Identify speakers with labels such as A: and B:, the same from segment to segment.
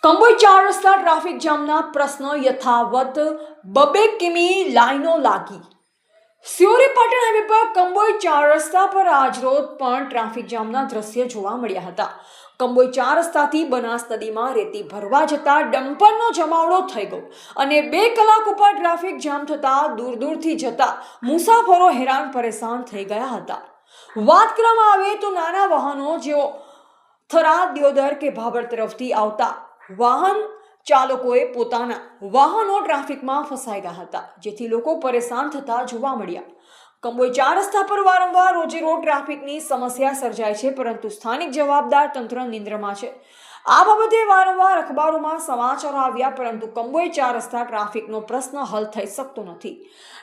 A: કંબોઈ 4 રસ્તા ટ્રાફિક જામના પ્રશ્ન યથાવત, 2 કિમી લાઈનો લાગી। સિયોરી પાટણ હાઈવે પર કંબોઈ 4 રસ્તા પર આજરોજ પણ ટ્રાફિક જામના દ્રશ્ય જોવા મળ્યા હતા। કંબોઈ 4 રસ્તાથી બનાસ નદીમાં રેતી ભરવા જતા ડમ્પરનો જમાવડો થઈ ગયો અને 2 કલાક ઉપર ટ્રાફિક જામ થતા દૂરથી જતા મુસાફરો હેરાન પરેશાન થઈ ગયા હતા। વાત કરવામાં આવે તો નાના વાહનો જેઓ થરાદ, દિયોદર કે ભાભર તરફથી આવતા વાહન ચાલકોએ પોતાના વાહનો ટ્રાફિકમાં ફસાઈ ગયા હતા, જેથી લોકો પરેશાન થતા જોવા મળ્યા। કંબોઈ 4 રસ્તા પર વારંવાર રોજે રોજ ટ્રાફિકની સમસ્યા સર્જાય છે, પરંતુ સ્થાનિક જવાબદાર તંત્ર નિંદ્રામાં છે। આ બાબતે વારંવાર અખબારોમાં સમાચારો આવ્યા, પરંતુ કંબોઈ 4 રસ્તા ટ્રાફિકનો પ્રશ્ન હલ થઈ શકતો નથી।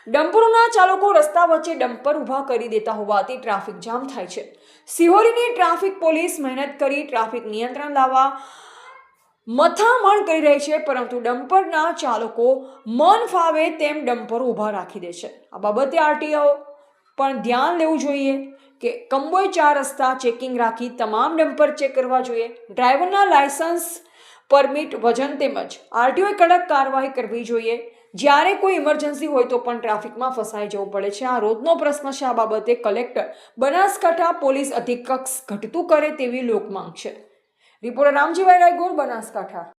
A: ડમ્પરોના ચાલકો રસ્તા વચ્ચે ડમ્પર ઊભા કરી દેતા હોવાથી ટ્રાફિક જામ થાય છે। સિહોરીની ટ્રાફિક પોલીસ મહેનત કરી ટ્રાફિક નિયંત્રણ લાવવા મથામણ કરી રહી છે, પરંતુ ડમ્પરના ચાલકો મન ફાવે તેમ ડમ્પરો ઊભા રાખી દે છે। આ બાબતે આરટીઓ પણ ધ્યાન લેવું જોઈએ કે કંબોઈ 4 રસ્તા ચેકિંગ રાખી તમામ ડમ્પર ચેક કરવા જોઈએ। ડ્રાઈવરના લાયસન્સ, પરમિટ, વજન તેમજ આરટીઓએ કડક કાર્યવાહી કરવી જોઈએ। જ્યારે કોઈ ઇમરજન્સી હોય તો પણ ટ્રાફિકમાં ફસાઈ જવું પડે છે। આ રોજનો પ્રશ્ન છે। આ બાબતે કલેક્ટર બનાસકાંઠા પોલીસ અધિક્ષક ઘટતું કરે તેવી લોકમાંગ છે। રિપોર્ટર રામજીભાઈ રાયગોર, બનાસકાંઠા।